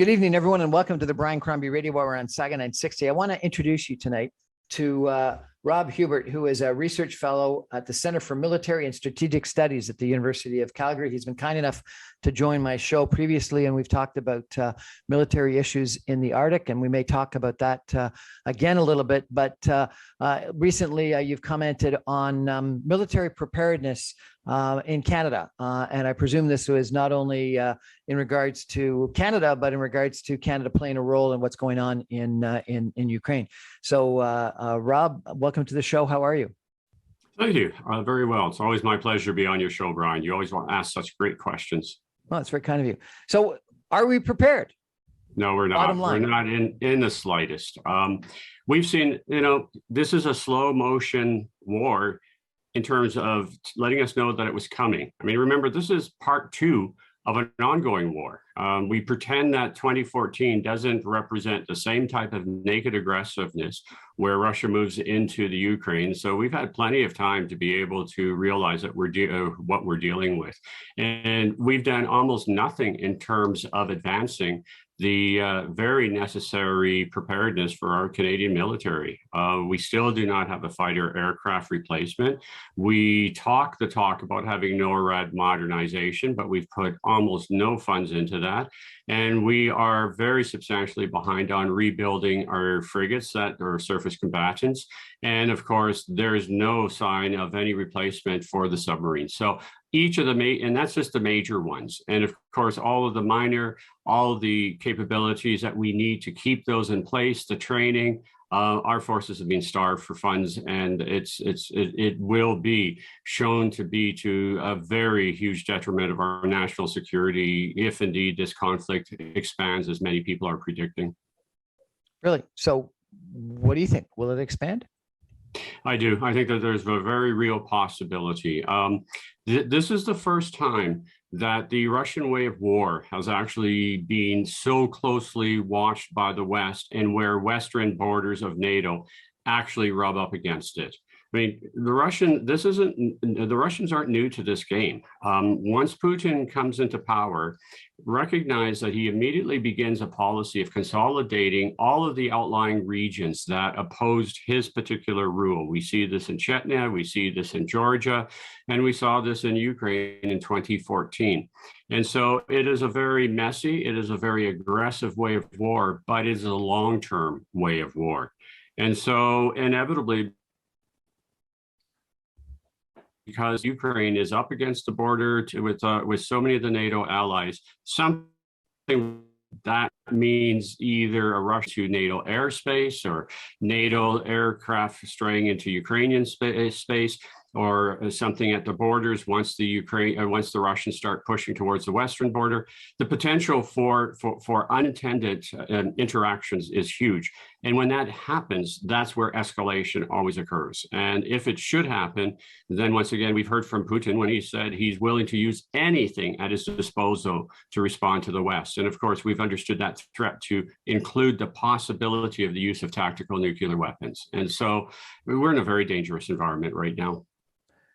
Good evening, everyone, and welcome to the Brian Crombie Radio Hour on Saga 960. I want to introduce you tonight to Rob Huebert, who is a research fellow at the Center for Military and Strategic Studies at the University of Calgary. He's been kind enough to join my show previously, and we've talked about military issues in the Arctic, and we may talk about that again a little bit. But recently, you've commented on military preparedness in Canada, and I presume this was not only in regards to Canada, but in regards to Canada playing a role in what's going on in Ukraine. So, Rob, welcome to the show. How are you? Thank you. Very well. It's always my pleasure to be on your show, Brian. You always want to ask such great questions. Well, it's very kind of you. So, are we prepared? No, we're not. We're not in the slightest. We've seen, this is a slow motion war in terms of letting us know that it was coming. I mean, remember, this is part two of an ongoing war. We pretend that 2014 doesn't represent the same type of naked aggressiveness where Russia moves into the Ukraine. So we've had plenty of time to be able to realize that what we're dealing with. And we've done almost nothing in terms of advancing the very necessary preparedness for our Canadian military. We still do not have a fighter aircraft replacement. We talk the talk about having NORAD modernization, but we've put almost no funds into that. And we are very substantially behind on rebuilding our frigates that are surface combatants. And of course, there's no sign of any replacement for the submarines. So each of the and that's just the major ones. And of course, all of the minor, all of the capabilities that we need to keep those in place, the training, our forces have been starved for funds, and it will be shown to be to a very huge detriment of our national security if indeed this conflict expands as many people are predicting. Really? So what do you think? Will it expand? I do. I think that there's a very real possibility. This is the first time that the Russian way of war has actually been so closely watched by the West, and where Western borders of NATO actually rub up against it. I mean, the Russians aren't new to this game. Once Putin comes into power, recognize that he immediately begins a policy of consolidating all of the outlying regions that opposed his particular rule. We see this in Chechnya, we see this in Georgia, and we saw this in Ukraine in 2014. And so it is a very messy, it is a very aggressive way of war, but it is a long-term way of war. And so inevitably, because Ukraine is up against the border with so many of the NATO allies, something that means either a rush to NATO airspace or NATO aircraft straying into Ukrainian space, or something at the borders once the Russians start pushing towards the western border. The potential for unintended interactions is huge. And when that happens, that's where escalation always occurs. And if it should happen, then once again, we've heard from Putin when he said he's willing to use anything at his disposal to respond to the West. And of course, we've understood that threat to include the possibility of the use of tactical nuclear weapons. And so we're in a very dangerous environment right now.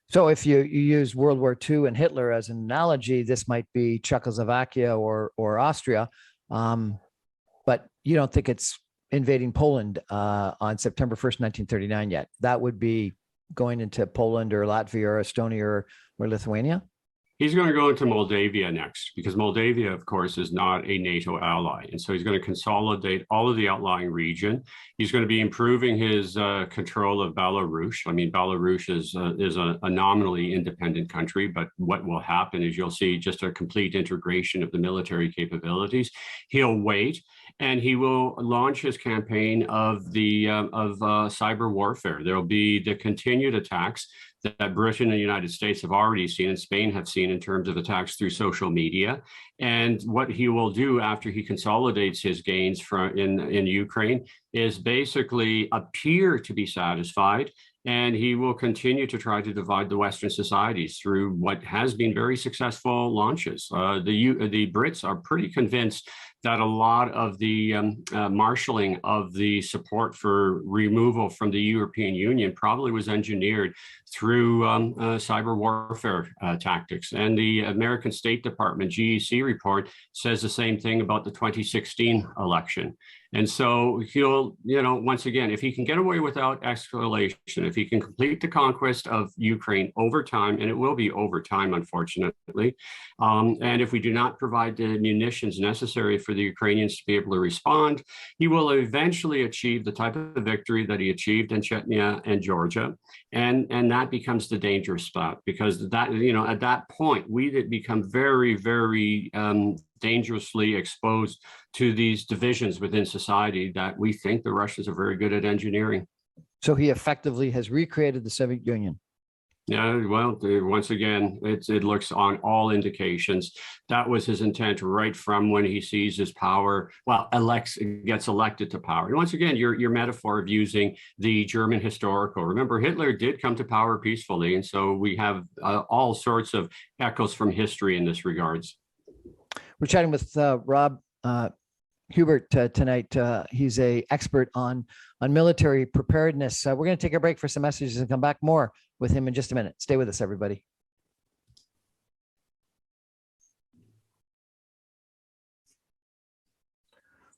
So if you use World War II and Hitler as an analogy, this might be Czechoslovakia or Austria, but you don't think it's invading Poland on September 1st, 1939 yet. That would be going into Poland or Latvia or Estonia or Lithuania? He's going to go into Moldavia next, because Moldavia, of course, is not a NATO ally. And so he's going to consolidate all of the outlying region. He's going to be improving his control of Belarus. I mean, Belarus is a nominally independent country, but what will happen is you'll see just a complete integration of the military capabilities. He'll wait, and he will launch his campaign of cyber warfare. There will be the continued attacks that Britain and the United States have already seen and Spain have seen in terms of attacks through social media. And what he will do after he consolidates his gains in Ukraine is basically appear to be satisfied, and he will continue to try to divide the Western societies through what has been very successful launches. The Brits are pretty convinced that a lot of the marshaling of the support for removal from the European Union probably was engineered through cyber warfare tactics. And the American State Department GEC report says the same thing about the 2016 election. And so he'll, once again, if he can get away without escalation, if he can complete the conquest of Ukraine over time, and it will be over time, unfortunately, and if we do not provide the munitions necessary for the Ukrainians to be able to respond, he will eventually achieve the type of victory that he achieved in Chechnya and Georgia. And that becomes the dangerous spot, because that, at that point, we become very, very dangerously exposed to these divisions within society that we think the Russians are very good at engineering. So he effectively has recreated the Soviet Union. Yeah, well, once again, it looks on all indications that was his intent right from when he seizes power. Well, gets elected to power. And once again, your metaphor of using the German historical. Remember, Hitler did come to power peacefully, and so we have all sorts of echoes from history in this regards. We're chatting with Rob Huebert tonight. He's an expert on military preparedness. We're going to take a break for some messages and come back more with him in just a minute. Stay with us, everybody.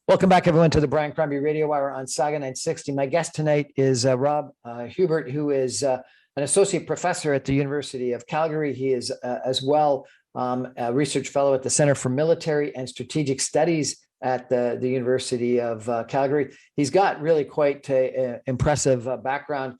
Welcome back, everyone, to the Brian Crombie Radio Hour on Saga 960. My guest tonight is Rob Huebert, who is an associate professor at the University of Calgary. He is as well a research fellow at the Center for Military and Strategic Studies at the University of Calgary. He's got really quite an impressive background.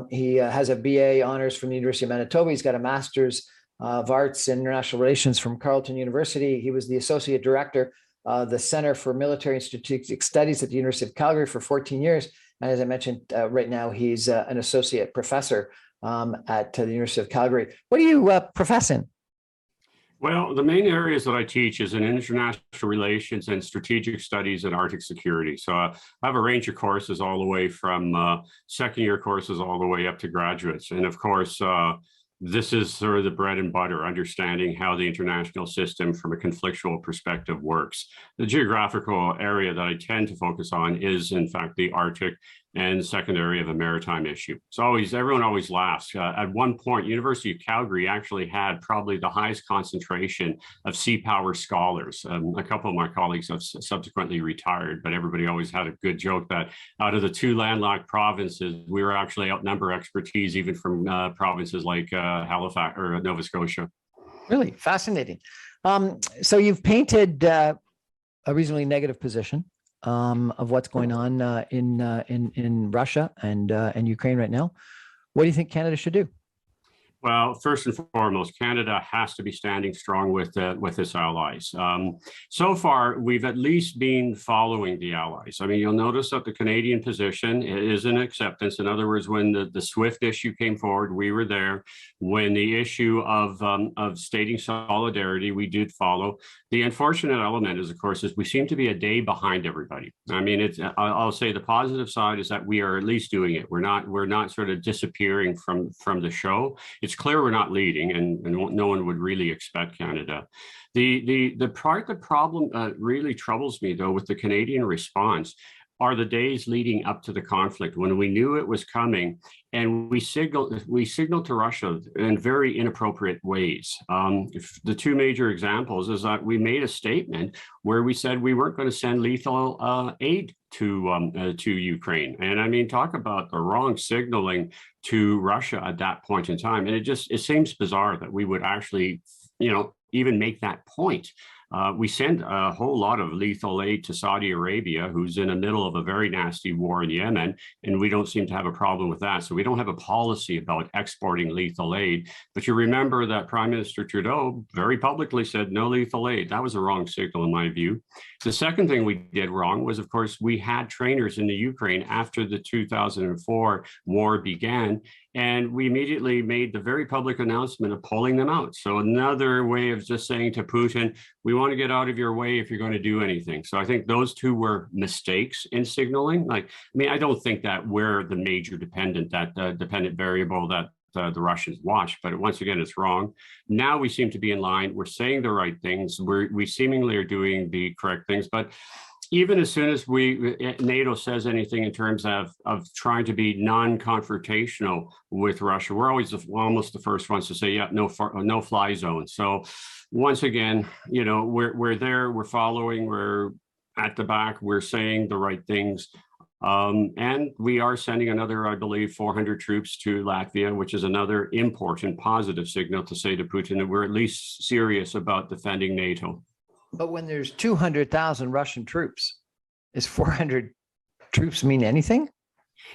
He has a BA honors from the University of Manitoba. He's got a Master's of Arts in International Relations from Carleton University. He was the associate director of the Center for Military and Strategic Studies at the University of Calgary for 14 years. And as I mentioned, right now, he's an associate professor at the University of Calgary. What do you profess in? Well, the main areas that I teach is in international relations and strategic studies and Arctic security. So I have a range of courses all the way from second year courses all the way up to graduates. And of course, this is sort of the bread and butter, understanding how the international system from a conflictual perspective works. The geographical area that I tend to focus on is, in fact, the Arctic and secondary of a maritime issue. So everyone always laughs. At one point, University of Calgary actually had probably the highest concentration of sea power scholars. A couple of my colleagues have subsequently retired, but everybody always had a good joke that out of the two landlocked provinces, we were actually outnumber expertise even from provinces like Halifax or Nova Scotia. Really fascinating. So you've painted a reasonably negative position of what's going on in Russia and Ukraine right now. What do you think Canada should do? Well, first and foremost, Canada has to be standing strong with its allies. So far, we've at least been following the allies. I mean, you'll notice that the Canadian position is an acceptance. In other words, when the SWIFT issue came forward, we were there. When the issue of stating solidarity, we did follow. The unfortunate element is, of course, we seem to be a day behind everybody. I mean, I'll say the positive side is that we are at least doing it. We're not sort of disappearing from the show. It's clear we're not leading, and no one would really expect Canada. The problem really troubles me, though, with the Canadian response are the days leading up to the conflict when we knew it was coming, and we signaled to Russia in very inappropriate ways. The two major examples is that we made a statement where we said we weren't going to send lethal aid to Ukraine, and I mean, talk about the wrong signaling to Russia at that point in time. And it seems bizarre that we would actually, even make that point. We send a whole lot of lethal aid to Saudi Arabia, who's in the middle of a very nasty war in Yemen, and we don't seem to have a problem with that. So we don't have a policy about exporting lethal aid. But you remember that Prime Minister Trudeau very publicly said no lethal aid. That was a wrong signal in my view. The second thing we did wrong was, of course, we had trainers in the Ukraine after the 2004 war began, and we immediately made the very public announcement of pulling them out. So another way of just saying to Putin, we want to get out of your way if you're going to do anything. So I think those two were mistakes in signaling. I don't think that we're the major dependent variable that the Russians watched, but once again, it's wrong. Now we seem to be in line. We're saying the right things. We seemingly are doing the correct things, but even as soon as NATO says anything in terms of trying to be non-confrontational with Russia, we're always almost the first ones to say, yeah, no fly zone. So once again, we're there, we're following, we're at the back, we're saying the right things. And we are sending another, I believe, 400 troops to Latvia, which is another important positive signal to say to Putin that we're at least serious about defending NATO. But when there's 200,000 Russian troops, is 400 troops mean anything?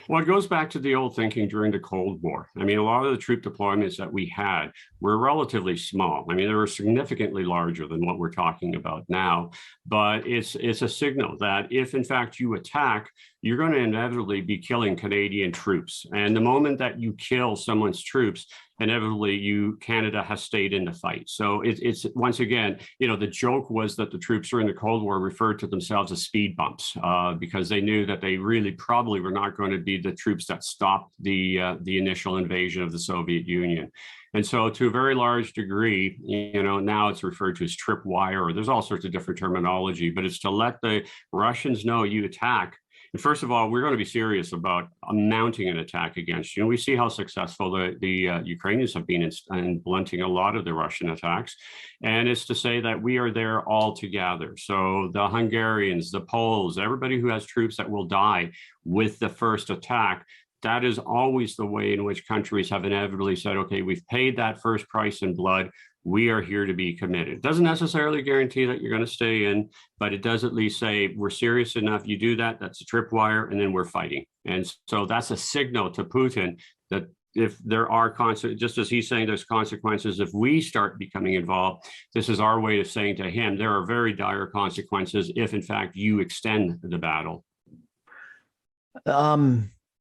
Well, it goes back to the old thinking during the Cold War. I mean, a lot of the troop deployments that we had were relatively small. I mean, they were significantly larger than what we're talking about now. But it's a signal that if, in fact, you attack, you're going to inevitably be killing Canadian troops. And the moment that you kill someone's troops, inevitably Canada has stayed in the fight. So it's once again, the joke was that the troops during the Cold War referred to themselves as speed bumps because they knew that they really probably were not going to be the troops that stopped the initial invasion of the Soviet Union. And so to a very large degree, now it's referred to as tripwire, or there's all sorts of different terminology, but it's to let the Russians know you attack. And first of all, we're going to be serious about mounting an attack against you. And we see how successful the Ukrainians have been in blunting a lot of the Russian attacks. And it's to say that we are there all together. So the Hungarians, the Poles, everybody who has troops that will die with the first attack, that is always the way in which countries have inevitably said, okay, we've paid that first price in blood. We are here to be committed. It doesn't necessarily guarantee that you're going to stay in, but it does at least say we're serious enough. You do that, that's a tripwire, and then we're fighting. And so that's a signal to Putin that if there are just as he's saying there's consequences, if we start becoming involved, this is our way of saying to him, there are very dire consequences if in fact you extend the battle.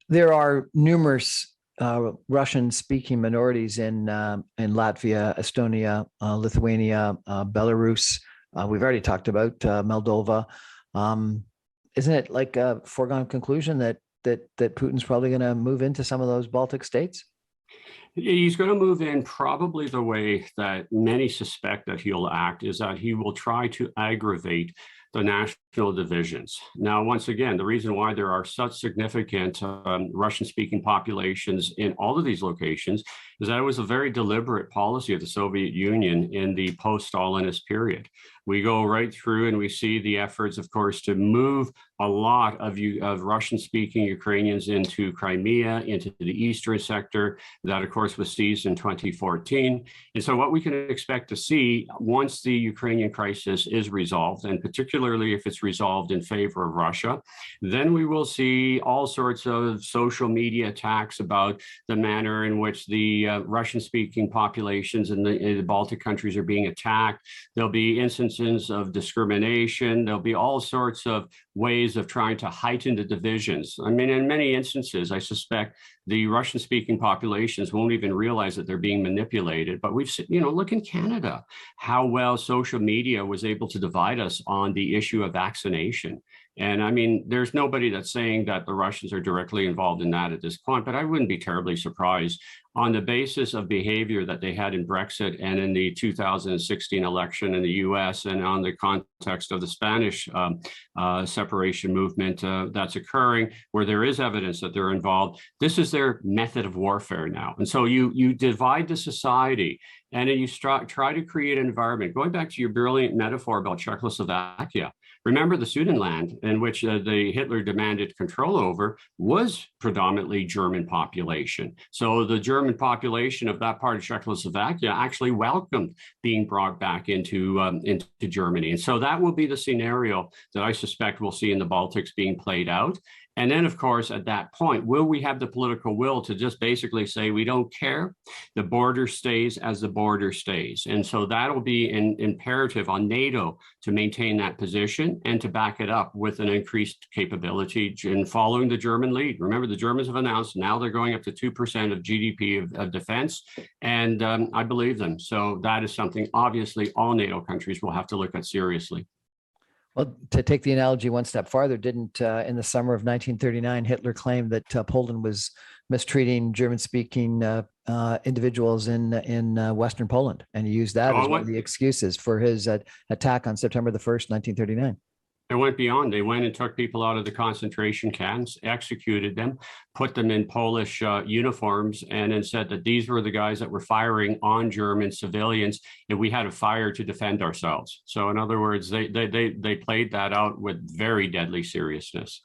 There are numerous Russian-speaking minorities in Latvia, Estonia, Lithuania, Belarus. We've already talked about Moldova. Isn't it like a foregone conclusion that Putin's probably going to move into some of those Baltic states? He's going to move in probably the way that many suspect that he'll act is that he will try to aggravate the national divisions. Now, once again, the reason why there are such significant Russian-speaking populations in all of these locations is that it was a very deliberate policy of the Soviet Union in the post-Stalinist period. We go right through and we see the efforts, of course, to move a lot of Russian-speaking Ukrainians into Crimea, into the eastern sector. That, of course, was seized in 2014. And so what we can expect to see once the Ukrainian crisis is resolved, and particularly if it's resolved in favor of Russia, then we will see all sorts of social media attacks about the manner in which the Russian-speaking populations in the Baltic countries are being attacked. There'll be instances of discrimination. There'll be all sorts of ways of trying to heighten the divisions. I mean, in many instances, I suspect the Russian-speaking populations won't even realize that they're being manipulated. But we've seen, look in Canada, how well social media was able to divide us on the issue of vaccination. And I mean, there's nobody that's saying that the Russians are directly involved in that at this point, but I wouldn't be terribly surprised on the basis of behavior that they had in Brexit and in the 2016 election in the US and on the context of the Spanish separation movement that's occurring, where there is evidence that they're involved. This is their method of warfare now. And so you divide the society and then you try to create an environment. Going back to your brilliant metaphor about Czechoslovakia, remember the Sudetenland, in which the Hitler demanded control over, was predominantly German population. So the German population of that part of Czechoslovakia actually welcomed being brought back into Germany. And so that will be the scenario that I suspect we'll see in the Baltics being played out. And then, of course, at that point, will we have the political will to just basically say, we don't care, the border stays as the border stays? And so that'll be an imperative on NATO to maintain that position and to back it up with an increased capability in following the German lead. Remember, the Germans have announced now they're going up to 2% of GDP of defense, and I believe them. So that is something, obviously, all NATO countries will have to look at seriously. Well, to take the analogy one step farther, didn't in the summer of 1939, Hitler claimed that Poland was mistreating German-speaking individuals in Western Poland, and he used that as one of the excuses for his attack on September the 1st, 1939. It went beyond. They went and took people out of the concentration camps, executed them, put them in Polish uniforms, and then said that these were the guys that were firing on German civilians, and we had to fire to defend ourselves. So, in other words, they played that out with very deadly seriousness.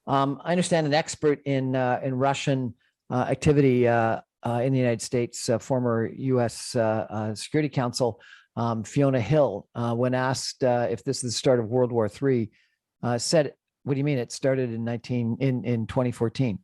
I understand an expert in Russian activity in the United States, former U.S. Security Counsel, Fiona Hill, when asked if this is the start of World War III, said, "What do you mean? It started in 2014."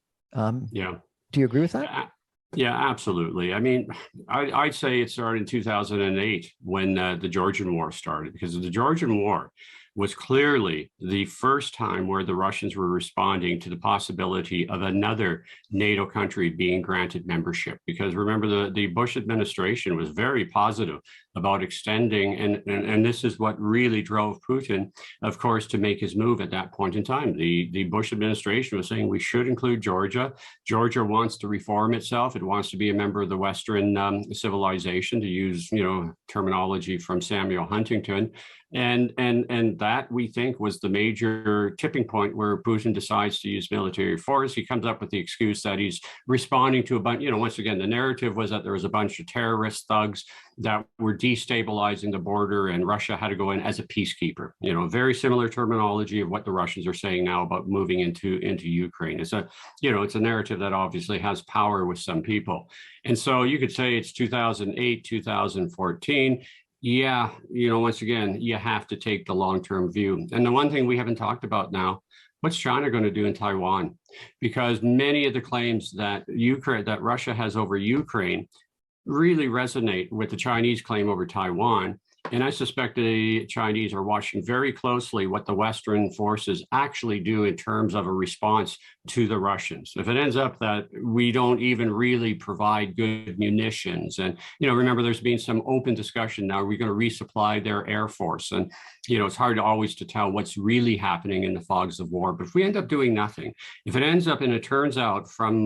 Yeah. Do you agree with that? Yeah, absolutely. I mean, I'd say it started in 2008 when the Georgian War started, because the Georgian War was clearly the first time where the Russians were responding to the possibility of another NATO country being granted membership. Because remember, the Bush administration was very positive about extending, and this is what really drove Putin, of course, to make his move at that point in time. The Bush administration was saying we should include Georgia. Georgia wants to reform itself. It wants to be a member of the Western civilization, to use terminology from Samuel Huntington. And that, we think, was the major tipping point where Putin decides to use military force. He comes up with the excuse that he's responding to a bunch, once again, the narrative was that there was a bunch of terrorist thugs that were destabilizing the border, and Russia had to go in as a peacekeeper. Very similar terminology of what the Russians are saying now about moving into Ukraine. It's a narrative that obviously has power with some people. And so you could say it's 2008, 2014. Yeah, once again, you have to take the long-term view. And the one thing we haven't talked about now, what's China going to do in Taiwan? Because many of the claims that Russia has over Ukraine really resonate with the Chinese claim over Taiwan. And I suspect the Chinese are watching very closely what the Western forces actually do in terms of a response to the Russians. If it ends up that we don't even really provide good munitions, and, remember, there's been some open discussion now, are we going to resupply their Air Force? And, it's hard always to tell what's really happening in the fogs of war. But if we end up doing nothing, if it ends up, and it turns out from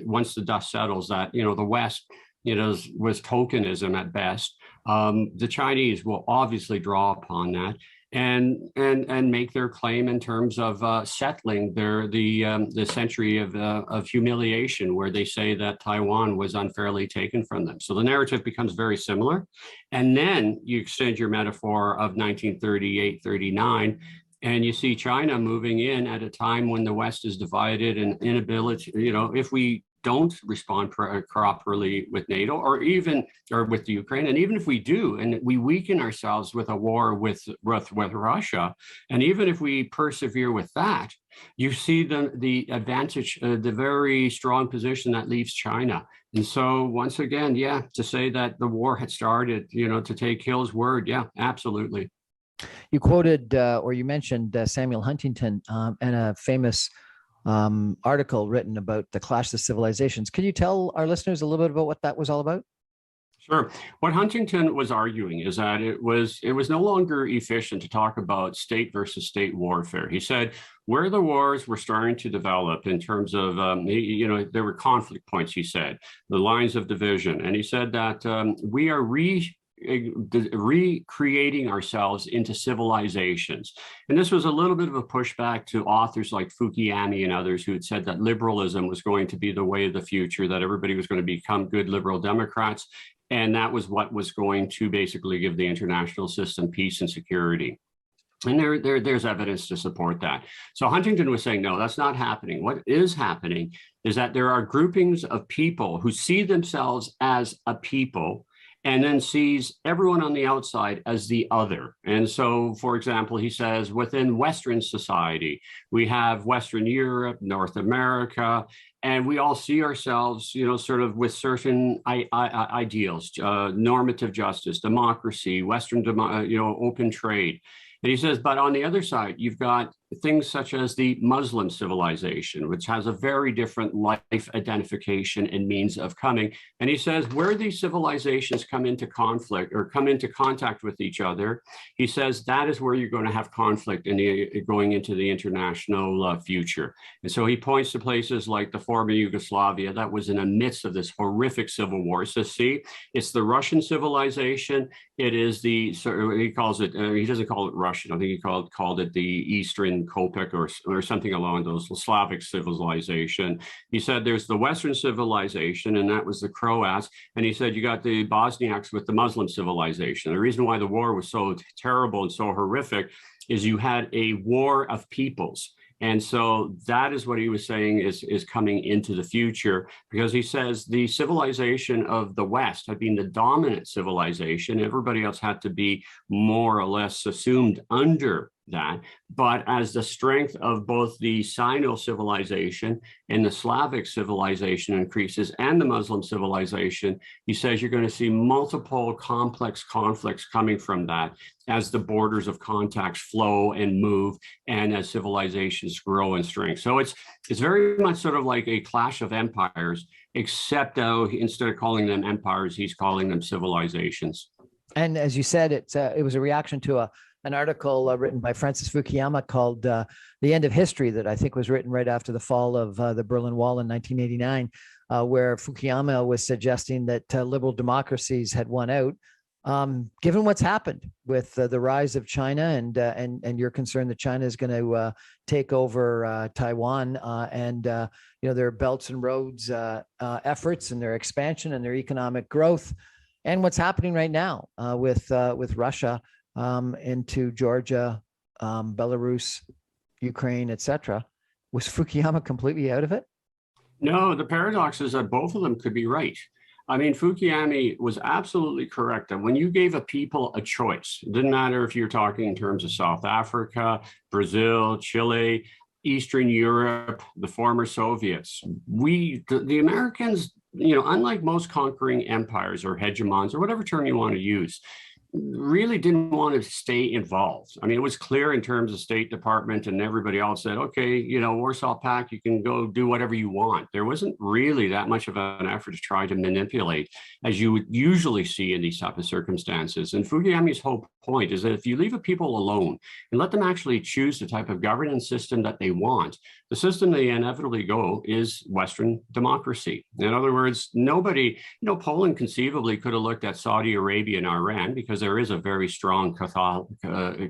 once the dust settles that, the West, was tokenism at best, the Chinese will obviously draw upon that and make their claim in terms of settling the century of humiliation, where they say that Taiwan was unfairly taken from them. So the narrative becomes very similar. And then you extend your metaphor of 1938, 39, and you see China moving in at a time when the West is divided and inability, if we don't respond properly with NATO or with the Ukraine, and even if we do, and we weaken ourselves with a war with Russia, and even if we persevere with that, you see the advantage, the very strong position that leaves China. And so once again, to say that the war had started, to take Hill's word, absolutely. You quoted or you mentioned Samuel Huntington and a famous article written about the clash of civilizations. Could you tell our listeners a little bit about what that was all about? Sure. What Huntington was arguing is that it was no longer efficient to talk about state versus state warfare. He said where the wars were starting to develop in terms of, there were conflict points, he said, the lines of division. And he said that we are recreating ourselves into civilizations. And this was a little bit of a pushback to authors like Fukuyama and others who had said that liberalism was going to be the way of the future, that everybody was going to become good liberal Democrats. And that was what was going to basically give the international system peace and security. And there's evidence to support that. So Huntington was saying, no, that's not happening. What is happening is that there are groupings of people who see themselves as a people and then sees everyone on the outside as the other. And so, for example, he says within Western society, we have Western Europe, North America, and we all see ourselves, sort of with certain ideals, normative justice, democracy, Western, open trade. And he says, but on the other side, you've got things such as the Muslim civilization, which has a very different life identification and means of coming. And he says where these civilizations come into conflict or come into contact with each other, he says that is where you're going to have conflict going into the international future. And so he points to places like the former Yugoslavia that was in the midst of this horrific civil war. So see, it's the Russian civilization. It is the, he calls it, he doesn't call it Russian. I think he called it the Eastern Kopek or something along those, Slavic civilization. He said there's the Western civilization, and that was the Croats. And he said you got the Bosniaks with the Muslim civilization. The reason why the war was so terrible and so horrific is you had a war of peoples. And so that is what he was saying is coming into the future, because he says the civilization of the West had been the dominant civilization. Everybody else had to be more or less assumed under that. But as the strength of both the Sino civilization and the Slavic civilization increases and the Muslim civilization, he says you're going to see multiple complex conflicts coming from that as the borders of contacts flow and move and as civilizations grow in strength. So it's very much sort of like a clash of empires, except instead of calling them empires, he's calling them civilizations. And as you said, it was a reaction to an article written by Francis Fukuyama called The End of History that I think was written right after the fall of the Berlin Wall in 1989, where Fukuyama was suggesting that liberal democracies had won out. Given what's happened with the rise of China and you're concerned that China is going to take over Taiwan and their belts and roads efforts and their expansion and their economic growth, and what's happening right now with Russia into Georgia, Belarus, Ukraine, etc. Was Fukuyama completely out of it? No, the paradox is that both of them could be right. I mean, Fukuyama was absolutely correct that when you gave a people a choice, it didn't matter if you're talking in terms of South Africa, Brazil, Chile, Eastern Europe, the former Soviets, the Americans, unlike most conquering empires or hegemons or whatever term you want to use, really didn't want to stay involved. I mean, it was clear in terms of State Department and everybody else said, okay, Warsaw Pact, you can go do whatever you want. There wasn't really that much of an effort to try to manipulate, as you would usually see in these type of circumstances. And Fukuyama's whole point is that if you leave a people alone and let them actually choose the type of governance system that they want, the system they inevitably go is Western democracy. In other words, nobody, Poland conceivably could have looked at Saudi Arabia and Iran because there is a very strong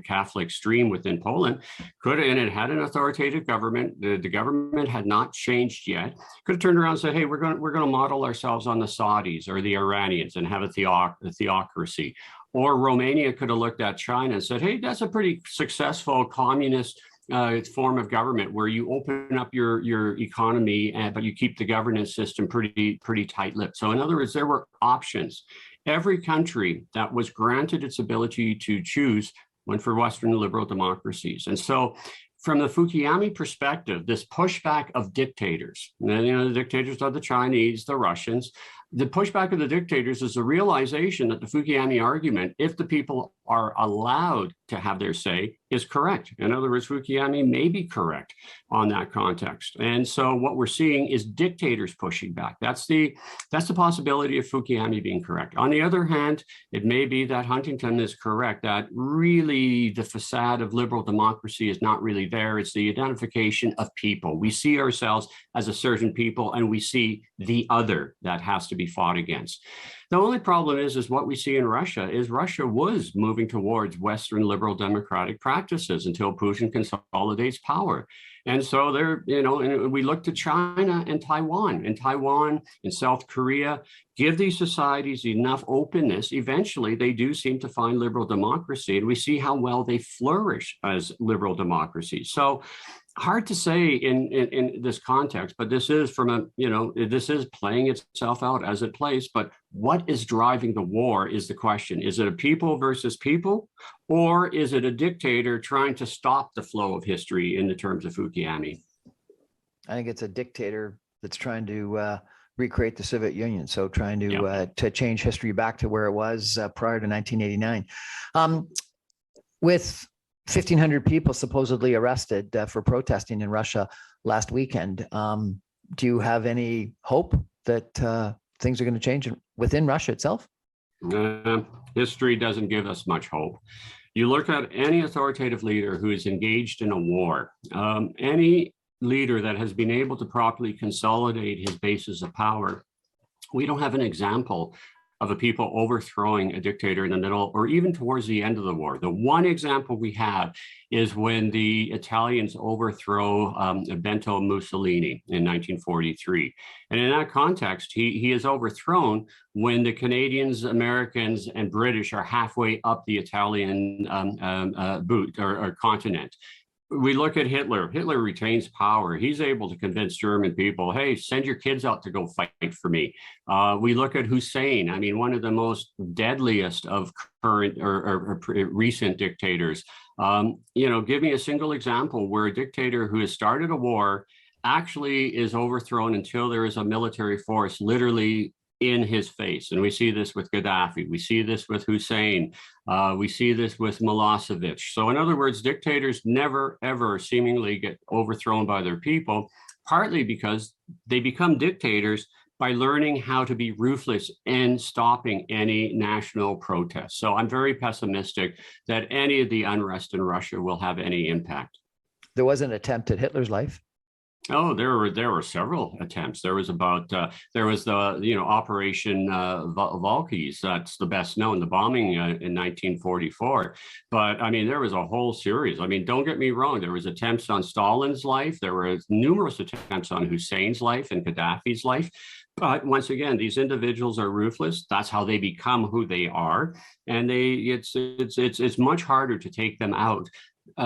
Catholic stream within Poland. And it had an authoritative government. The government had not changed yet. Could have turned around and said, hey, we're going to model ourselves on the Saudis or the Iranians and have a theocracy. Or Romania could have looked at China and said, hey, that's a pretty successful communist form of government where you open up your economy, but you keep the governance system pretty tight-lipped. So in other words, there were options. Every country that was granted its ability to choose went for Western liberal democracies. And so from the Fukuyama perspective, this pushback of dictators, the dictators are the Chinese, the Russians, the pushback of the dictators is the realization that the Fukuyama argument, if the people are allowed to have their say, is correct. In other words, Fukuyama may be correct on that context. And so what we're seeing is dictators pushing back. That's the possibility of Fukuyama being correct. On the other hand, it may be that Huntington is correct, that really the facade of liberal democracy is not really there. It's the identification of people. We see ourselves as a certain people, and we see the other that has to be fought against. The only problem is what we see in Russia is Russia was moving towards Western liberal democratic practices until Putin consolidates power. And so and we look to China and Taiwan and South Korea, give these societies enough openness. Eventually, they do seem to find liberal democracy, and we see how well they flourish as liberal democracies. So hard to say in this context, but this is this is playing itself out as it plays. But what is driving the war is the question. Is it a people versus people, or is it a dictator trying to stop the flow of history in the terms of Fukuyama? I think it's a dictator that's trying to recreate the Soviet Union. So trying to change history back to where it was prior to 1989. With 1,500 people supposedly arrested for protesting in Russia last weekend. Do you have any hope that things are going to change within Russia itself? History doesn't give us much hope. You look at any authoritative leader who is engaged in a war, any leader that has been able to properly consolidate his bases of power. We don't have an example of a people overthrowing a dictator in the middle or even towards the end of the war. The one example we have is when the Italians overthrow Benito Mussolini in 1943. And in that context, he is overthrown when the Canadians, Americans, and British are halfway up the Italian boot or continent. We look at Hitler. Hitler retains power. He's able to convince German people, hey, send your kids out to go fight for me. We look at Hussein. I mean, one of the most deadliest of current or recent dictators. Give me a single example where a dictator who has started a war actually is overthrown until there is a military force literally in his face. And we see this with Gaddafi. We see this with Hussein. We see this with Milosevic. So in other words, dictators never, ever seemingly get overthrown by their people, partly because they become dictators by learning how to be ruthless and stopping any national protest. So I'm very pessimistic that any of the unrest in Russia will have any impact. There was an attempt at Hitler's life. Oh, there were several attempts. There was the Operation Valkyries. That's the best known, the bombing in 1944. But I mean, there was a whole series. I mean, don't get me wrong. There was attempts on Stalin's life. There were numerous attempts on Hussein's life and Gaddafi's life. But once again, these individuals are ruthless. That's how they become who they are, and it's much harder to take them out.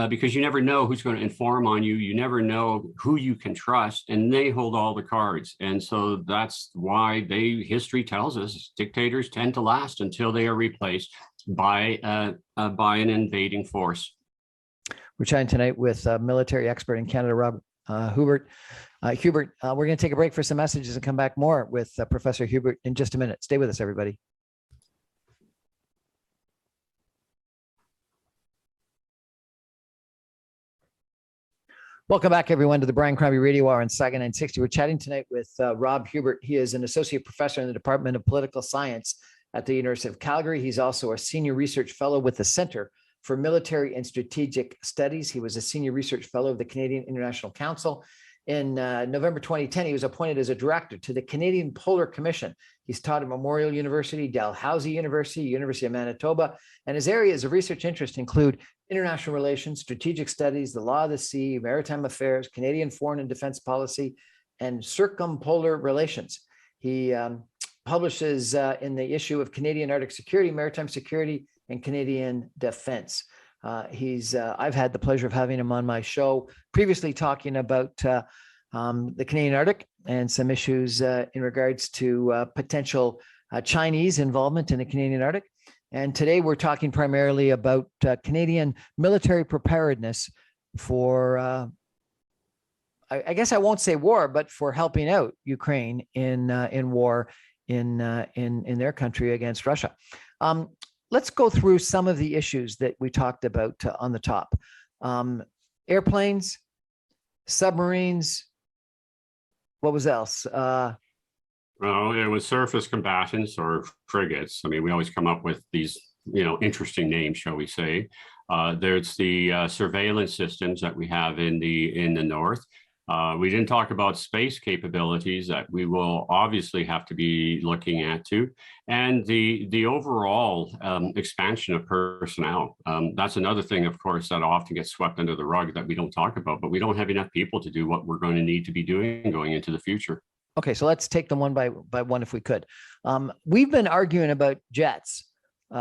Because you never know who's going to inform on you. You never know who you can trust, and they hold all the cards. And so that's why history tells us dictators tend to last until they are replaced by an invading force. We're chatting tonight with military expert in Canada, Rob Huebert. Huebert, we're going to take a break for some messages and come back more with Professor Huebert in just a minute. Stay with us, everybody. Welcome back, everyone, to the Brian Crombie Radio Hour on Saga 960. We're chatting tonight with Rob Huebert. He is an associate professor in the Department of Political Science at the University of Calgary. He's also a senior research fellow with the Center for Military and Strategic Studies. He was a senior research fellow of the Canadian International Council. In November 2010, he was appointed as a director to the Canadian Polar Commission. He's taught at Memorial University, Dalhousie University, University of Manitoba, and his areas of research interest include international relations, strategic studies, the law of the sea, maritime affairs, Canadian foreign and defense policy, and circumpolar relations. He publishes in the issue of Canadian Arctic Security, Maritime Security, and Canadian Defense. I've had the pleasure of having him on my show previously, talking about the Canadian Arctic and some issues in regards to potential Chinese involvement in the Canadian Arctic. And today we're talking primarily about Canadian military preparedness for, I guess I won't say war, but for helping out Ukraine in war in their country against Russia. Let's go through some of the issues that we talked about on the top. Airplanes, submarines, what was else? Well, it was surface combatants or frigates. I mean, we always come up with these, interesting names, shall we say. There's the surveillance systems that we have in the north. We didn't talk about space capabilities that we will obviously have to be looking at too, and the overall expansion of personnel. That's another thing, of course, that often gets swept under the rug that we don't talk about, but we don't have enough people to do what we're going to need to be doing going into the future. Okay, so let's take them one by one if we could. We've been arguing about jets,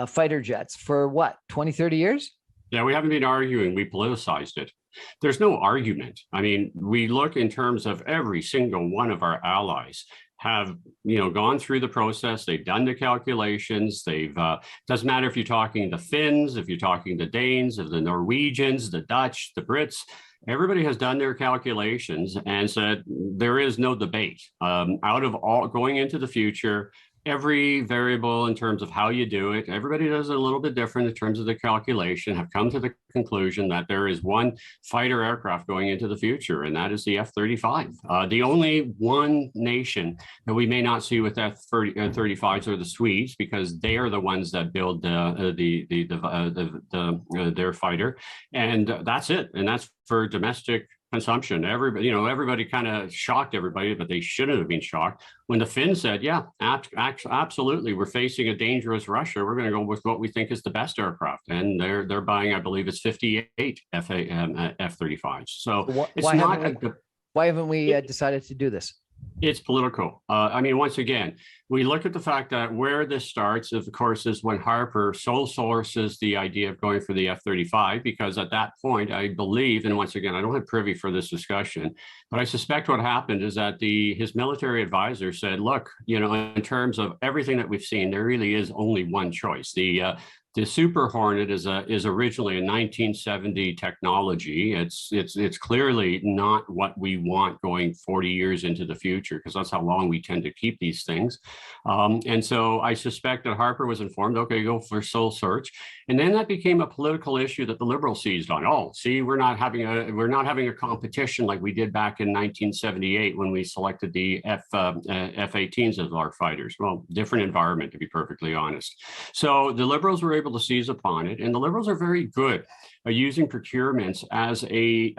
fighter jets, for what, 20, 30 years? Yeah, we haven't been arguing. We politicized it. There's no argument. I mean, we look in terms of every single one of our allies have, gone through the process. They've done the calculations. Doesn't matter if you're talking the Finns, if you're talking the Danes, of the Norwegians, the Dutch, the Brits. Everybody has done their calculations and said there is no debate. Out of all going into the future, every variable in terms of how you do it, everybody does it a little bit different in terms of the calculation, have come to the conclusion that there is one fighter aircraft going into the future, and that is the F-35. The only one nation that we may not see with F-35s are the Swedes, because they are the ones that build their fighter, and that's it. And that's for domestic consumption. Everybody kind of shocked everybody, but they shouldn't have been shocked when the Finns said, yeah, absolutely, we're facing a dangerous Russia. We're going to go with what we think is the best aircraft. And they're buying, I believe it's 58 F-35s. So why haven't we decided to do this? It's political. I mean, once again, we look at the fact that where this starts, of course, is when Harper sole sources the idea of going for the F-35, because at that point, I believe, and once again, I don't have privy for this discussion, but I suspect what happened is that his military advisor said, look, in terms of everything that we've seen, there really is only one choice. The Super Hornet is originally a 1970 technology. It's clearly not what we want going 40 years into the future, because that's how long we tend to keep these things. And so I suspect that Harper was informed, okay, go for sole search. And then that became a political issue that the Liberals seized on. Oh, see, we're not having a competition like we did back in 1978 when we selected the F-18s as our fighters. Well, different environment, to be perfectly honest. So the Liberals were able to seize upon it, and the Liberals are very good at using procurements as a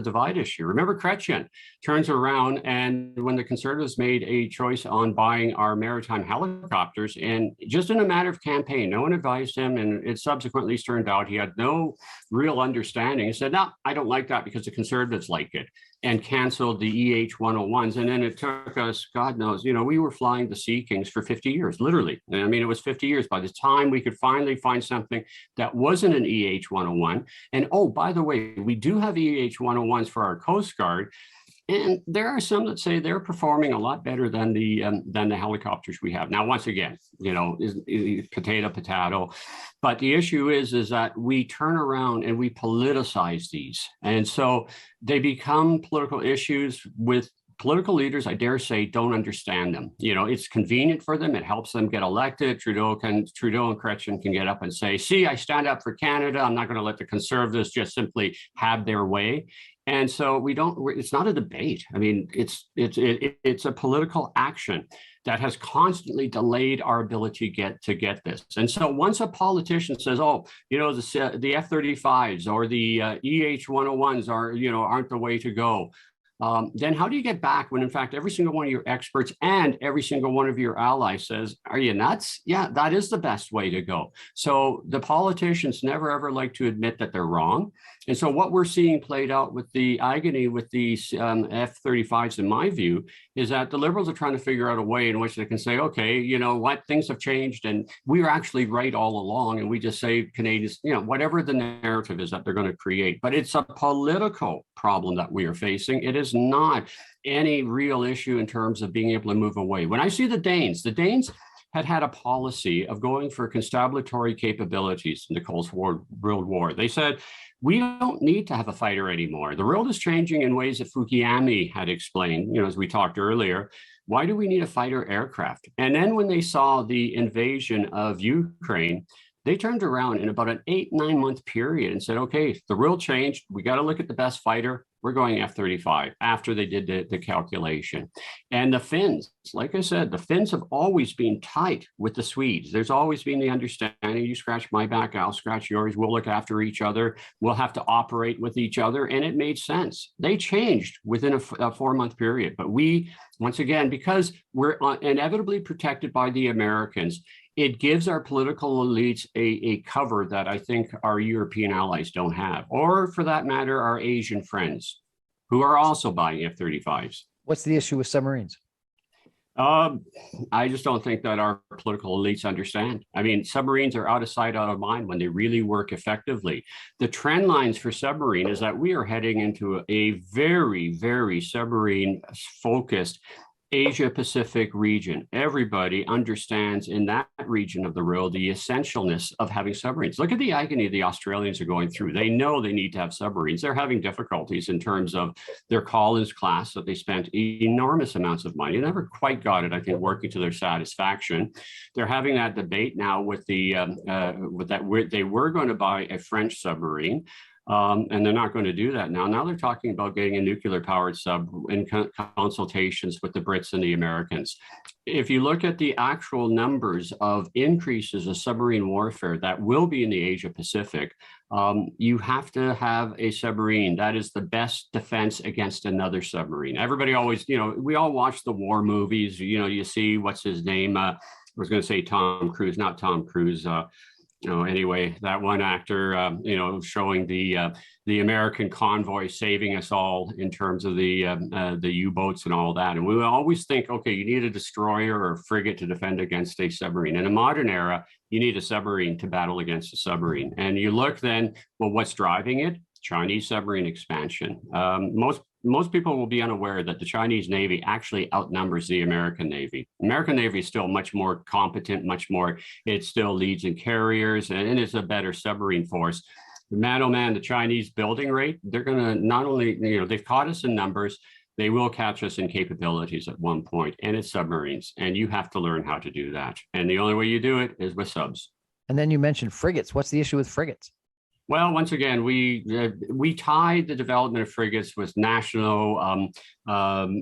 divide issue. Remember, Chrétien turns around, and when the Conservatives made a choice on buying our maritime helicopters, and just in a matter of campaign, no one advised him, and it subsequently turned out he had no real understanding. He said, no, I don't like that because the Conservatives like it, and canceled the EH-101s. And then it took us, God knows, we were flying the Sea Kings for 50 years, literally. I mean, it was 50 years by the time we could finally find something that wasn't an EH-101. And oh, by the way, we do have EH-101s for our Coast Guard. And there are some that say they're performing a lot better than the helicopters we have. Now, once again, potato. But the issue is that we turn around and we politicize these. And so they become political issues with political leaders, I dare say, don't understand them. It's convenient for them. It helps them get elected. Trudeau and Chrétien can get up and say, see, I stand up for Canada. I'm not going to let the Conservatives just simply have their way. And so it's not a debate. I mean, it's a political action that has constantly delayed our ability to get this. And so once a politician says, oh, the F-35s or the EH-101s aren't the way to go, then how do you get back when, in fact, every single one of your experts and every single one of your allies says, are you nuts? Yeah, that is the best way to go. So the politicians never, ever like to admit that they're wrong. And so what we're seeing played out with the agony with these F-35s, in my view, is that the Liberals are trying to figure out a way in which they can say, okay, things have changed and we were actually right all along. And we just say Canadians, whatever the narrative is that they're going to create. But it's a political problem that we are facing. It is not any real issue in terms of being able to move away. When I see the Danes had a policy of going for constabulary capabilities in the Cold World War. They said, we don't need to have a fighter anymore. The world is changing in ways that Fukuyama had explained, as we talked earlier. Why do we need a fighter aircraft? And then when they saw the invasion of Ukraine, they turned around in about an 8-9 month period and said, okay, the world changed. We got to look at the best fighter. We're going F-35 after they did the calculation. And the Finns, like I said, the Finns have always been tight with the Swedes. There's always been the understanding, you scratch my back, I'll scratch yours. We'll look after each other. We'll have to operate with each other. And it made sense. They changed within a 4-month period. But we, once again, because we're inevitably protected by the Americans, it gives our political elites a cover that I think our European allies don't have, or for that matter, our Asian friends who are also buying F-35s. What's the issue with submarines? I just don't think that our political elites understand. I mean, submarines are out of sight, out of mind when they really work effectively. The trend lines for submarine is that we are heading into a very, very submarine focused Asia Pacific region. Everybody understands in that region of the world the essentialness of having submarines. Look at the agony the Australians are going through. They know they need to have submarines. They're having difficulties in terms of their Collins class that they spent enormous amounts of money. They never quite got it, I think, working to their satisfaction. They're having that debate now with they were going to buy a French submarine. And they're not going to do that now. Now they're talking about getting a nuclear powered sub in consultations with the Brits and the Americans. If you look at the actual numbers of increases of submarine warfare that will be in the Asia Pacific, you have to have a submarine. That is the best defense against another submarine. Everybody always, we all watch the war movies. You see, what's his name? I was going to say Tom Cruise, not Tom Cruise. Anyway, that one actor, showing the American convoy saving us all in terms of the U-boats and all that. And we always think, okay, you need a destroyer or a frigate to defend against a submarine. In a modern era, you need a submarine to battle against a submarine. And you look then, well, what's driving it? Chinese submarine expansion. Most people will be unaware that the Chinese Navy actually outnumbers the American Navy. American Navy is still much more competent, it still leads in carriers, and it's a better submarine force. Man, oh man, the Chinese building rate, they're going to not only, they've caught us in numbers, they will catch us in capabilities at one point, and it's submarines. And you have to learn how to do that. And the only way you do it is with subs. And then you mentioned frigates. What's the issue with frigates? Well, once again, we tied the development of frigates with national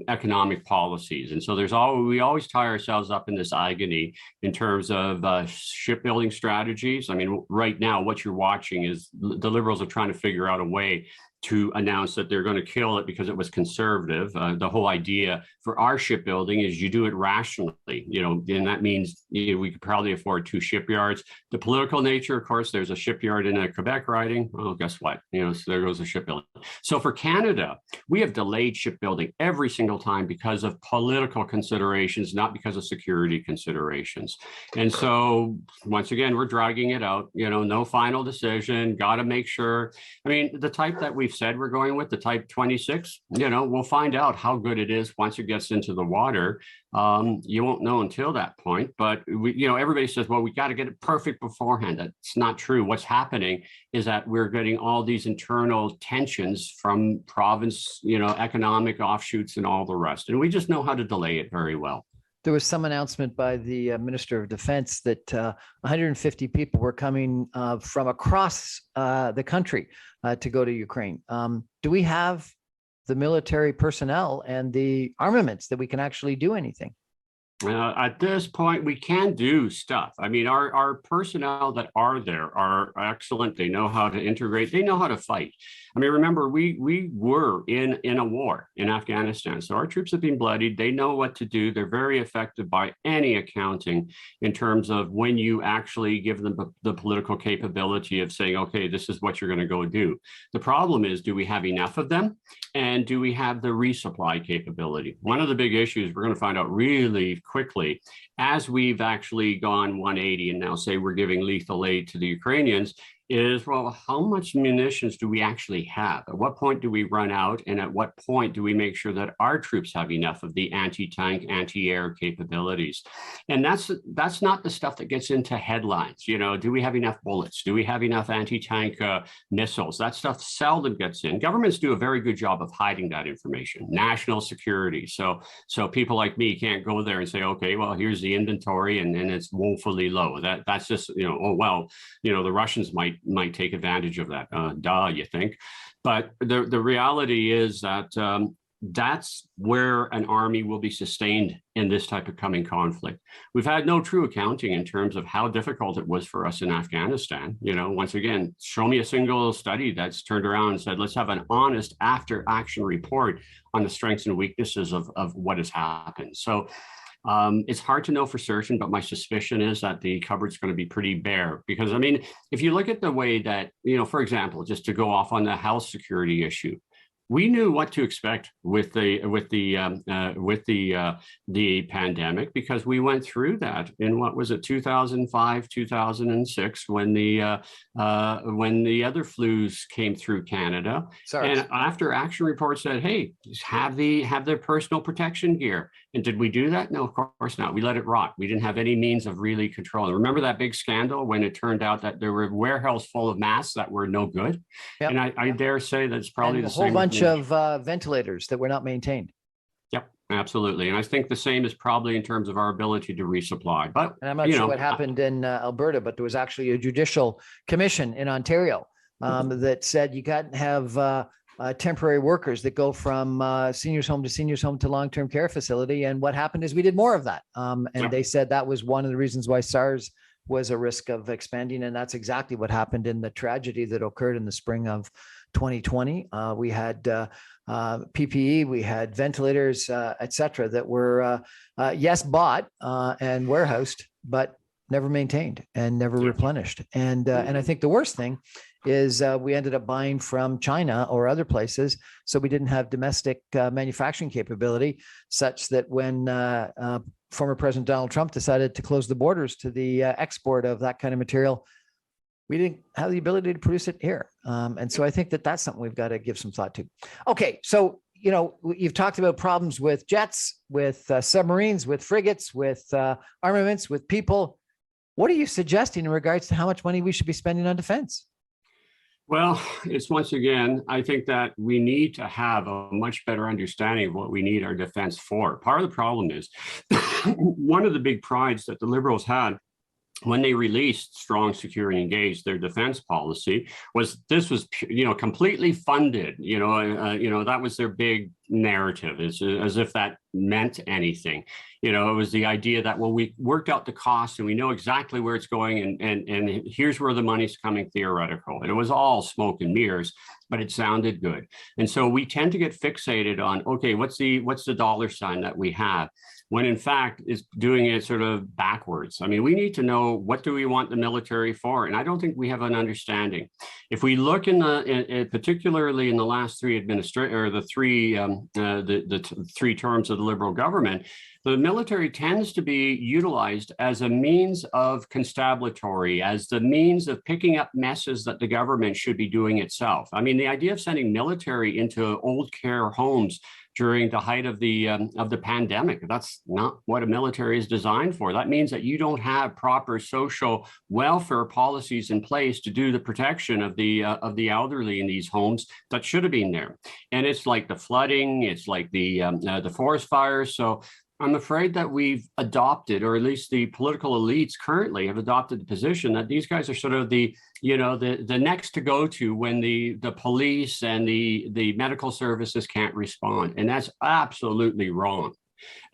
economic policies, and so we always tie ourselves up in this agony in terms of shipbuilding strategies. I mean, right now, what you're watching is the Liberals are trying to figure out a way to announce that they're going to kill it because it was conservative. The whole idea for our shipbuilding is you do it rationally, and that means we could probably afford 2 shipyards. The political nature, of course, there's a shipyard in a Quebec riding. Well, guess what? So there goes the shipbuilding. So for Canada, we have delayed shipbuilding every single time because of political considerations, not because of security considerations. And so once again, we're dragging it out, no final decision, got to make sure. I mean, the type that we've said we're going with, the Type 26, we'll find out how good it is once it gets into the water. You won't know until that point, but everybody says, well, we got to get it perfect beforehand. That's not true. What's happening is that we're getting all these internal tensions from province, economic offshoots and all the rest. And we just know how to delay it very well. There was some announcement by the Minister of Defense that 150 people were coming from across the country to go to Ukraine. Do we have the military personnel and the armaments that we can actually do anything? At this point, we can do stuff. I mean, our personnel that are there are excellent. They know how to integrate. They know how to fight. I mean, remember, we were in a war in Afghanistan. So our troops have been bloodied. They know what to do. They're very effective by any accounting in terms of when you actually give them the political capability of saying, okay, this is what you're going to go do. The problem is, do we have enough of them? And do we have the resupply capability? One of the big issues we're going to find out really quickly as we've actually gone 180 and now say we're giving lethal aid to the Ukrainians is, well, how much munitions do we actually have? At what point do we run out? And at what point do we make sure that our troops have enough of the anti-tank, anti-air capabilities? And that's not the stuff that gets into headlines. Do we have enough bullets? Do we have enough anti-tank missiles? That stuff seldom gets in. Governments do a very good job of hiding that information. National security. So people like me can't go there and say, okay, well, here's the inventory and it's woefully low. That's just, oh, well, the Russians might take advantage of that. You think. But the reality is that that's where an army will be sustained in this type of coming conflict. We've had no true accounting in terms of how difficult it was for us in Afghanistan. Once again, show me a single study that's turned around and said, let's have an honest after action report on the strengths and weaknesses of what has happened. So it's hard to know for certain, but my suspicion is that the cupboard's going to be pretty bare because, I mean, if you look at the way that, for example, just to go off on the health security issue, we knew what to expect with the pandemic, because we went through that in, what was it, 2005, 2006, when the other flus came through Canada. SARS. And after action reports said, hey, have their personal protection gear. And did we do that? No, of course not. We let it rot. We didn't have any means of really controlling. Remember that big scandal when it turned out that there were warehouses full of masks that were no good? Yep. And I dare say that's probably and the a whole same bunch of ventilators that were not maintained. Yep, absolutely. And I think the same is probably in terms of our ability to resupply. But and I'm not sure what happened in Alberta, but there was actually a judicial commission in Ontario that said you can't have temporary workers that go from seniors home to long-term care facility. And what happened is we did more of that. And they said that was one of the reasons why SARS was a risk of expanding. And that's exactly what happened in the tragedy that occurred in the spring of 2020. We had PPE, we had ventilators, et cetera, that were, yes, bought and warehoused, but never maintained and never replenished. And I think the worst thing is we ended up buying from China or other places. So we didn't have domestic manufacturing capability, such that when former President Donald Trump decided to close the borders to the export of that kind of material, we didn't have the ability to produce it here. And so I think that that's something we've got to give some thought to. Okay, so, you know, you've talked about problems with jets, with submarines, with frigates, with armaments, with people. What are you suggesting in regards to how much money we should be spending on defense? Well, it's once again, I think that we need to have a much better understanding of what we need our defense for. Part of the problem is one of the big prides that the Liberals had when they released Strong, Secure, and Engaged, their defense policy, was this was, you know, completely funded. That was their big narrative, as if that meant anything. You know, it was the idea that, well, we worked out the cost and we know exactly where it's going, and here's where the money's coming, theoretical. And it was all smoke and mirrors, but it sounded good. And so we tend to get fixated on, okay, what's the dollar sign that we have, when in fact is doing it sort of backwards. I mean, we need to know, what do we want the military for? And I don't think we have an understanding. If we look particularly in the last three three terms of the Liberal government, the military tends to be utilized as a means of constabulary, as the means of picking up messes that the government should be doing itself. I mean, the idea of sending military into old care homes during the height of the pandemic, that's not what a military is designed for. That means that you don't have proper social welfare policies in place to do the protection of the elderly in these homes that should have been there. And it's like the flooding, it's like the forest fires. So I'm afraid that we've adopted, or at least the political elites currently have adopted the position that these guys are sort of the next to go to when the police and the medical services can't respond. And that's absolutely wrong.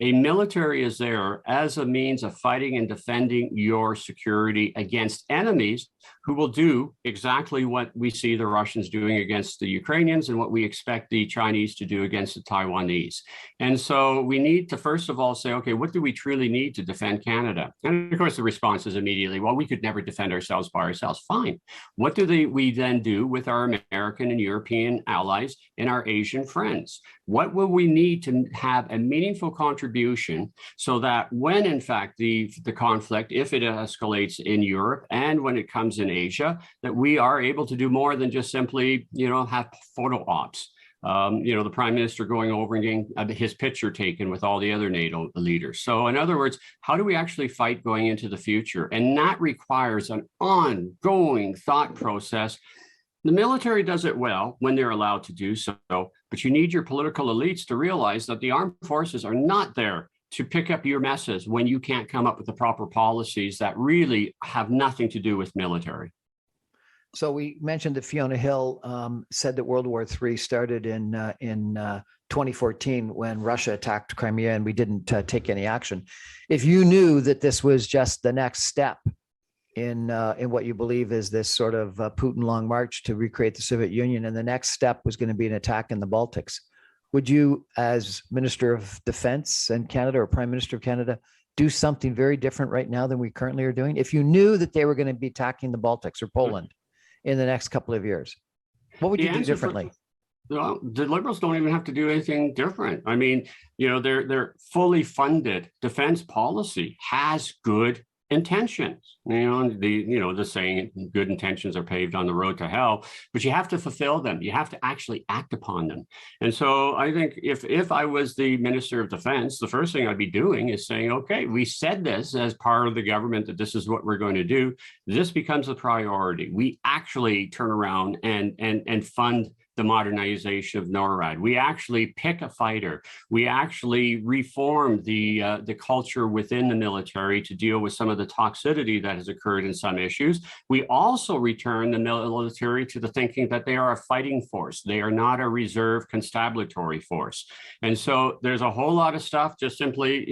A military is there as a means of fighting and defending your security against enemies who will do exactly what we see the Russians doing against the Ukrainians and what we expect the Chinese to do against the Taiwanese. And so we need to, first of all, say, okay, what do we truly need to defend Canada? And of course, the response is immediately, well, we could never defend ourselves by ourselves. Fine. What do we then do with our American and European allies and our Asian friends? What will we need to have a meaningful contribution so that when, in fact, the conflict, if it escalates in Europe and when it comes in Asia, that we are able to do more than just simply, have photo ops. The prime minister going over and getting his picture taken with all the other NATO leaders. So in other words, how do we actually fight going into the future? And that requires an ongoing thought process. The military does it well when they're allowed to do so, but you need your political elites to realize that the armed forces are not there to pick up your messes when you can't come up with the proper policies that really have nothing to do with military. So we mentioned that Fiona Hill said that World War III started in 2014 when Russia attacked Crimea and we didn't take any action. If you knew that this was just the next step in what you believe is this sort of Putin long march to recreate the Soviet Union, and the next step was going to be an attack in the Baltics, would you, as Minister of Defense in Canada or Prime Minister of Canada, do something very different right now than we currently are doing? If you knew that they were going to be attacking the Baltics or Poland in the next couple of years, what would you do differently? well, the Liberals don't even have to do anything different. I mean, their fully funded defense policy has good intentions. The saying, good intentions are paved on the road to hell, but you have to fulfill them. You have to actually act upon them. And so I think if I was the Minister of Defense, the first thing I'd be doing is saying, okay, we said this as part of the government, that this is what we're going to do. This becomes a priority. We actually turn around and fund the modernization of NORAD. We actually pick a fighter. We actually reform the culture within the military to deal with some of the toxicity that has occurred in some issues. We also return the military to the thinking that they are a fighting force. They are not a reserve constabulary force. And so there's a whole lot of stuff, just simply,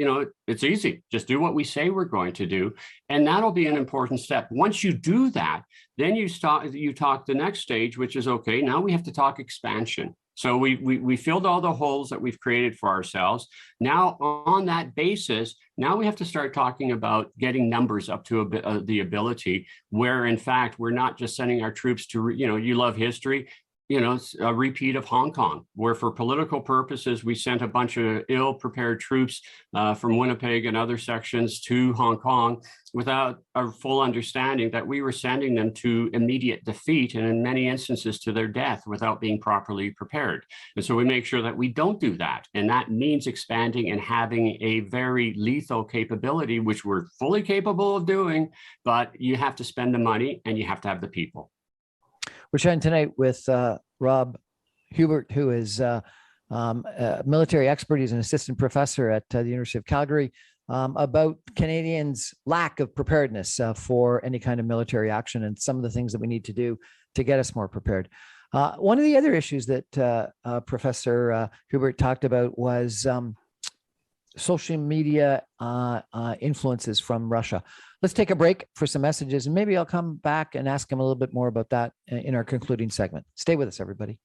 it's easy. Just do what we say we're going to do. And that'll be an important step. Once you do that, then you talk the next stage, which is, okay, now we have to talk expansion. So we filled all the holes that we've created for ourselves. Now, on that basis, now we have to start talking about getting numbers up to the ability where, in fact, we're not just sending our troops to, you love history. It's a repeat of Hong Kong, where for political purposes, we sent a bunch of ill-prepared troops from Winnipeg and other sections to Hong Kong without a full understanding that we were sending them to immediate defeat and in many instances to their death without being properly prepared. And so we make sure that we don't do that. And that means expanding and having a very lethal capability, which we're fully capable of doing, but you have to spend the money and you have to have the people. We're chatting tonight with Rob Huebert, who is a military expert. He's an assistant professor at the University of Calgary, about Canadians' lack of preparedness for any kind of military action and some of the things that we need to do to get us more prepared. One of the other issues that Professor Huebert talked about was social media influences from Russia. Let's take a break for some messages, and maybe I'll come back and ask him a little bit more about that in our concluding segment. Stay with us, everybody.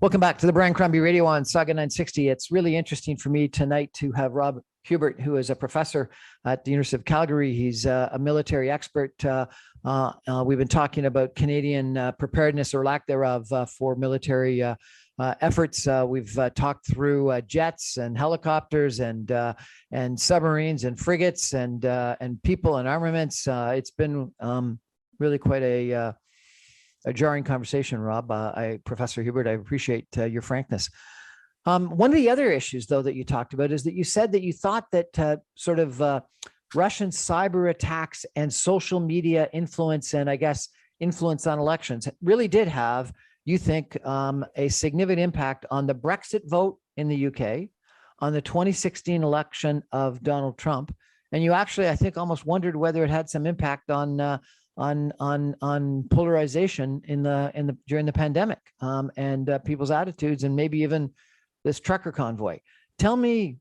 Welcome back to the Brian Crombie Radio on Saga 960. It's really interesting for me tonight to have Rob Huebert, who is a professor at the University of Calgary. He's a military expert. We've been talking about Canadian preparedness or lack thereof for military efforts. We've talked through jets and helicopters and submarines and frigates and people and armaments. It's been really quite a jarring conversation, Rob. Professor Huebert, I appreciate your frankness. One of the other issues, though, that you talked about is that you said that you thought that sort of Russian cyber attacks and social media influence, and I guess influence on elections, really did have, you think, a significant impact on the Brexit vote in the UK, on the 2016 election of Donald Trump, and you actually, I think, almost wondered whether it had some impact on polarization during the pandemic and people's attitudes, and maybe even this trucker convoy. Tell me,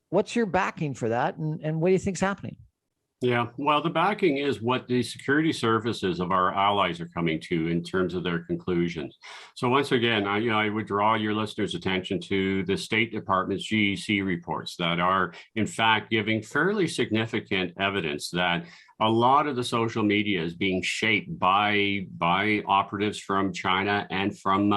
what's your backing for that, and what do you think's happening? Yeah, well, the backing is what the security services of our allies are coming to in terms of their conclusions. So once again, I would draw your listeners' attention to the State Department's GEC reports that are, in fact, giving fairly significant evidence that a lot of the social media is being shaped by operatives from China and from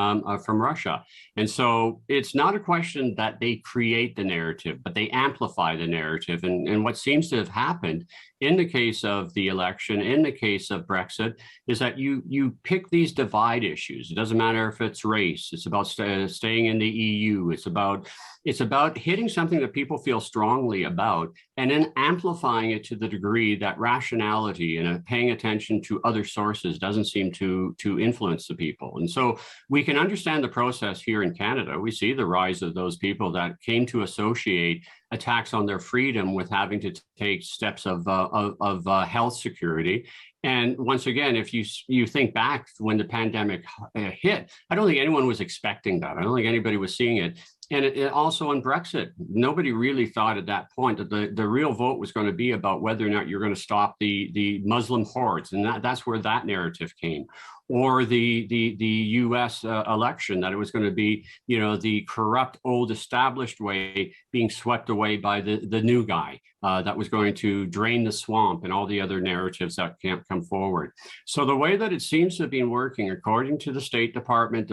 Russia. And so it's not a question that they create the narrative, but they amplify the narrative. And what seems to have happened in the case of the election, in the case of Brexit, is that you pick these divide issues. It doesn't matter if it's race, it's about staying in the EU, it's about hitting something that people feel strongly about and then amplifying it to the degree that rationality and paying attention to other sources doesn't seem to influence the people. And so we can understand the process here in Canada. We see the rise of those people that came to associate attacks on their freedom with having to take steps of health security. And once again, if you think back when the pandemic hit, I don't think anyone was expecting that. I don't think anybody was seeing it. And it also on Brexit, nobody really thought at that point that the real vote was going to be about whether or not you're going to stop the Muslim hordes. And that's where that narrative came. Or the U.S. election, that it was going to be, the corrupt, old, established way being swept away by the new guy. that was going to drain the swamp and all the other narratives that can't come forward. So the way that it seems to have been working, according to the State Department,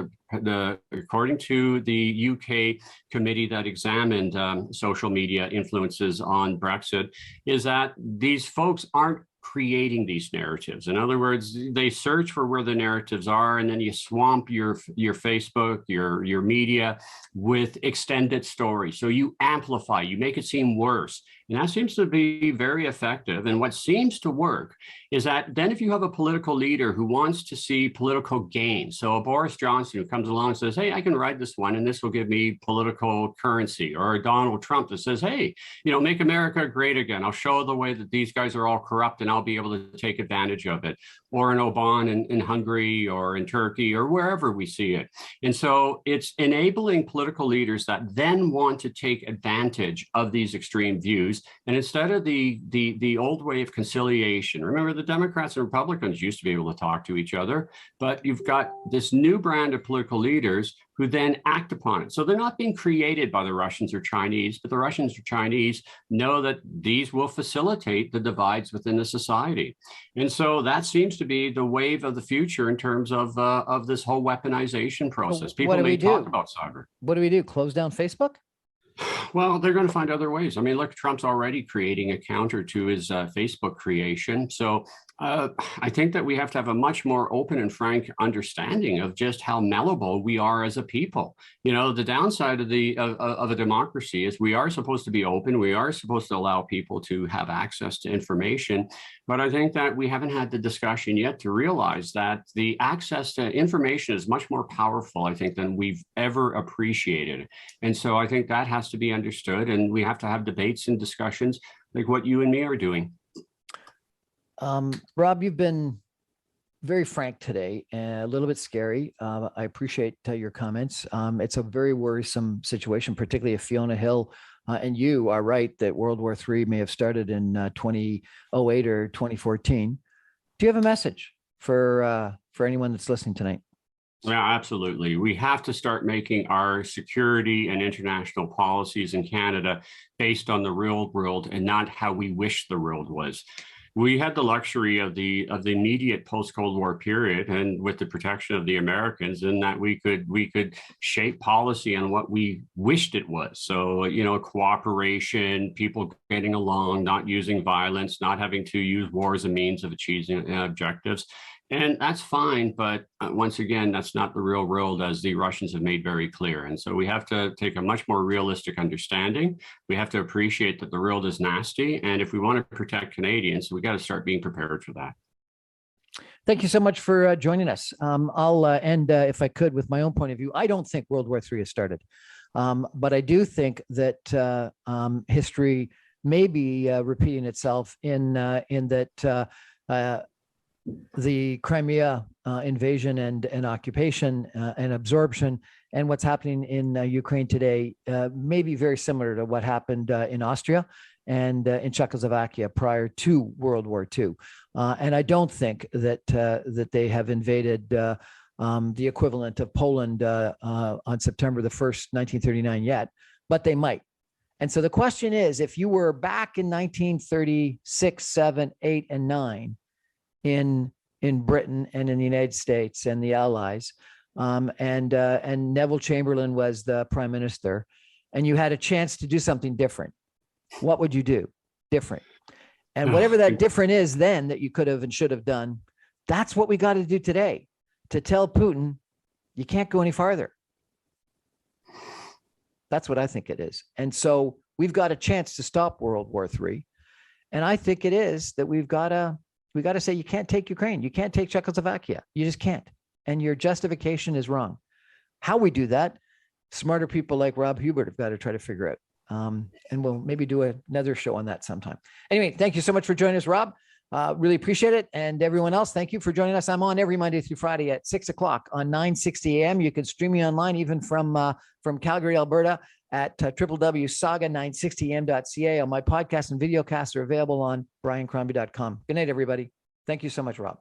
according to the UK committee that examined social media influences on Brexit, is that these folks aren't creating these narratives. In other words, they search for where the narratives are, and then you swamp your Facebook, your media with extended stories. So you amplify, you make it seem worse. And that seems to be very effective. And what seems to work is that then if you have a political leader who wants to see political gain, so a Boris Johnson who comes along and says, hey, I can ride this one and this will give me political currency, or a Donald Trump that says, hey, make America great again. I'll show the way that these guys are all corrupt and I'll be able to take advantage of it, or an Orbán in Hungary or in Turkey or wherever we see it. And so it's enabling political leaders that then want to take advantage of these extreme views. And instead of the old way of conciliation, remember the Democrats and Republicans used to be able to talk to each other, but you've got this new brand of political leaders who then act upon it. So they're not being created by the Russians or Chinese, but the Russians or Chinese know that these will facilitate the divides within the society. And so that seems to be the wave of the future in terms of this whole weaponization process. People may talk about cyber. What do we do? Close down Facebook? Well, they're going to find other ways. I mean, look, Trump's already creating a counter to his Facebook creation. So I think that we have to have a much more open and frank understanding of just how malleable we are as a people. The downside of a democracy is we are supposed to be open. We are supposed to allow people to have access to information. But I think that we haven't had the discussion yet to realize that the access to information is much more powerful, I think, than we've ever appreciated. And so I think that has to be understood, and we have to have debates and discussions like what you and me are doing. Rob, you've been very frank today and a little bit scary. I appreciate your comments. It's a very worrisome situation, particularly if Fiona Hill and you are right that World War III may have started in 2008 or 2014. Do you have a message for anyone that's listening tonight? Yeah, absolutely. We have to start making our security and international policies in Canada based on the real world and not how we wish the world was. We had the luxury of the immediate post-Cold War period, and with the protection of the Americans, in that we could shape policy on what we wished it was. So, cooperation, people getting along, not using violence, not having to use war as a means of achieving objectives. And that's fine, but once again, that's not the real world, as the Russians have made very clear. And so we have to take a much more realistic understanding. We have to appreciate that the world is nasty. And if we want to protect Canadians, we got to start being prepared for that. Thank you so much for joining us. I'll end, if I could, with my own point of view. I don't think World War III has started, but I do think that history may be repeating itself in that the Crimea invasion and occupation and absorption and what's happening in Ukraine today may be very similar to what happened in Austria and in Czechoslovakia prior to World War II. And I don't think that they have invaded the equivalent of Poland on September the 1st, 1939 yet, but they might. And so the question is, if you were back in 1936, 7, 8, and 9, in Britain and in the United States and the Allies, and Neville Chamberlain was the prime minister, and you had a chance to do something different, what would you do different? And whatever that different is then that you could have and should have done, that's what we got to do today, to tell Putin, you can't go any farther. That's what I think it is. And so we've got a chance to stop World War III. And I think it is that we got to say, you can't take Ukraine. You can't take Czechoslovakia. You just can't. And your justification is wrong. How we do that, smarter people like Rob Huebert have got to try to figure out. And we'll maybe do another show on that sometime. Anyway, thank you so much for joining us, Rob. Really appreciate it. And everyone else, thank you for joining us. I'm on every Monday through Friday at 6 o'clock on 960 AM. You can stream me online, even from Calgary, Alberta, at www.saga960am.ca. On my podcast and videocasts are available on briancrombie.com. Good night, everybody. Thank you so much, Rob.